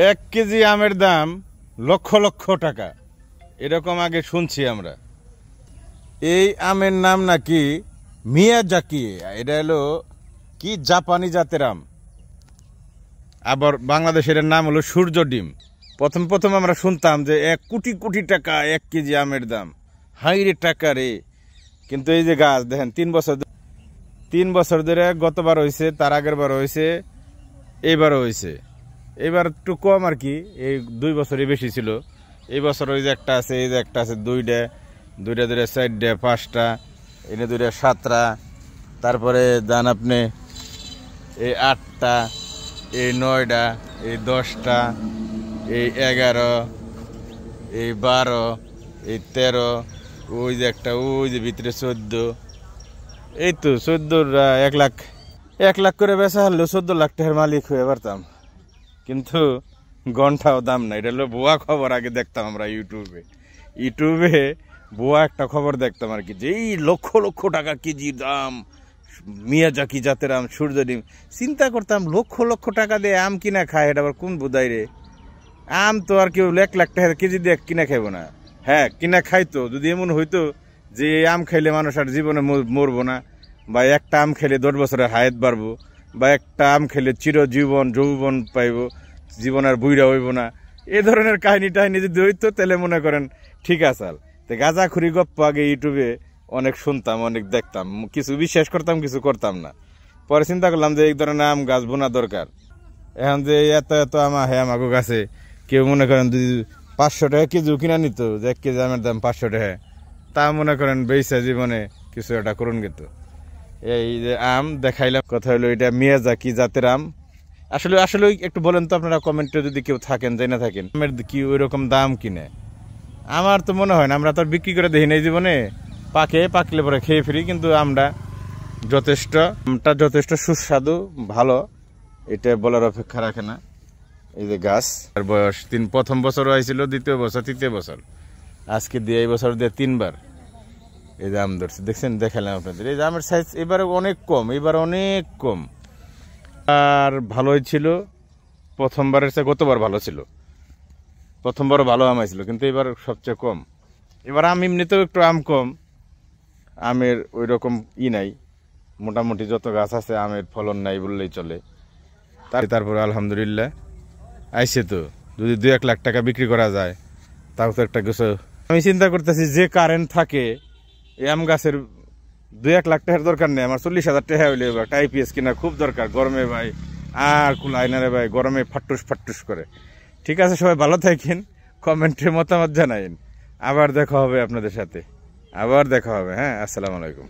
1 KG আমের দাম লক্ষ লক্ষ টাকা, এরকম আগে শুনছি আমরা। এই আমের নাম নাকি মিয়াজাকি। এটা হলো কি জাপানি জাতের আম। আবার বাংলাদেশের নাম হলো সূর্য ডিম। প্রথম প্রথম আমরা শুনতাম যে 1 কোটি কোটি টাকা 1 কেজি আমের দাম, হাই রে টাকা রে। কিন্তু এই যে গাছ দেখেন 3 বছর ধরে, গতবার হয়েছে, তার আগের বার হয়েছে, এইবারও হয়েছে। এইবার একটু কম আর কি, এই 2 বছরই বেশি ছিল। এই বছর ওই যে একটা আছে, এই যে একটা আছে, দুইটা ধরে 4টা 5টা, এনে 2টা 7টা, তারপরে যান আপনি এই 8টা, এই 9টা, এই 10টা, এই 11, এই 12, এই 13, ওই যে একটা, ওই যে ভিতরে 14। এই তো 14, 1 লাখ করে বেচা হলো 14 লাখ টাকার মালিক হয়ে পারতাম। কিন্তু ঘন্টাও দাম না। এটা হলো ভুয়া খবর। আগে দেখতাম আমরা ইউটিউবে ভুয়া একটা খবর দেখতাম আর কি, যে এই লক্ষ লক্ষ টাকা কেজি দাম মিয়াজাকি জাতের আম সূর্য ডিম। চিন্তা করতাম লক্ষ লক্ষ টাকা দিয়ে আম কিনা খায়, এটা আবার কোন বুধাই রে। আম তো আর কেউ 1 লাখ টাকা কেজি দিয়ে কিনা খাইবো না। হ্যাঁ, কিনা খাইতো যদি এমন হইতো যে আম খাইলে মানুষ আর জীবনে মরবো না, বা একটা আম খেলে 10 বছরের হায়াত বাড়বো, বা একটা আম খেলে চিরজীবন যৌবন পাইব, জীবন আর বুইরা হইব না, এ ধরনের কাহিনী টাহিনী যদি হইতো তাহলে মনে করেন ঠিক আছে। তো গাঁজাখুরি গপ্প আগে ইউটিউবে অনেক শুনতাম, অনেক দেখতাম, কিছু বিশ্বাস করতাম, কিছু করতাম না। পরে চিন্তা করলাম যে এই ধরনের আম গাছ বোনা দরকার। এখন যে এত এত আমাকে গাছে কেউ মনে করেন যদি 500 টাকা কেজি কিনা নিত, যে 1 কেজি আমের দাম 500 টাকা, তা মনে করেন বেইসা জীবনে কিছু একটা করুন। কিন্তু এই যে আম দেখাইলাম, কথা হলো এটা মিয়াজাকি জাতের আম। আসলে আসলে একটু বলেন তো আপনারা কমেন্টে, যদি কেউ থাকেন, জেনে থাকেন আমের কি ওই রকম দাম কিনে। আমার তো মনে হয় না, আমরা তো আর বিক্রি করে দেখি না এই জীবনে, পাকলে পরে খেয়ে ফিরি। কিন্তু আমটা যথেষ্ট সুস্বাদু, ভালো, এটা বলার অপেক্ষা রাখে না। এই যে গাছ বয়স প্রথম বছর হয়েছিল, 2য় বছর, 3য় বছর, আজকে দিয়ে এই বছর দিয়ে 3বার এই যে আম ধরছে। দেখছেন, দেখালাম আপনাদের। এই যে আমের সাইজ এবারে অনেক কম, আর ভালোই ছিল। প্রথমবারের চেয়ে গতবার ভালো ছিল, প্রথমবারও ভালো আম হয়েছিল, কিন্তু এবার সবচেয়ে কম। এবার আম এমনিতেও একটু আম কম, আমের ওই রকম নাই। মোটামুটি যত গাছ আছে আমের ফলন নাই বললেই চলে। তারপরে আলহামদুলিল্লাহ আইসে। তো যদি 2-1 লাখ টাকা বিক্রি করা যায়, তাও তো একটা কিছু। আমি চিন্তা করতেছি, যে কারেন্ট থাকে এই আম গাছের 2-1 লাখ টাকার দরকার নেই আমার, 40,000 টাকা হইলে একটা আইপিএস কিনা খুব দরকার। গরমে ভাই আর কুলাই না রে ভাই, গরমে ফাট্টুস করে। ঠিক আছে, সবাই ভালো থাকেন, কমেন্টে মতামত জানাইন। আবার দেখা হবে আপনাদের সাথে, হ্যাঁ, আসসালামু আলাইকুম।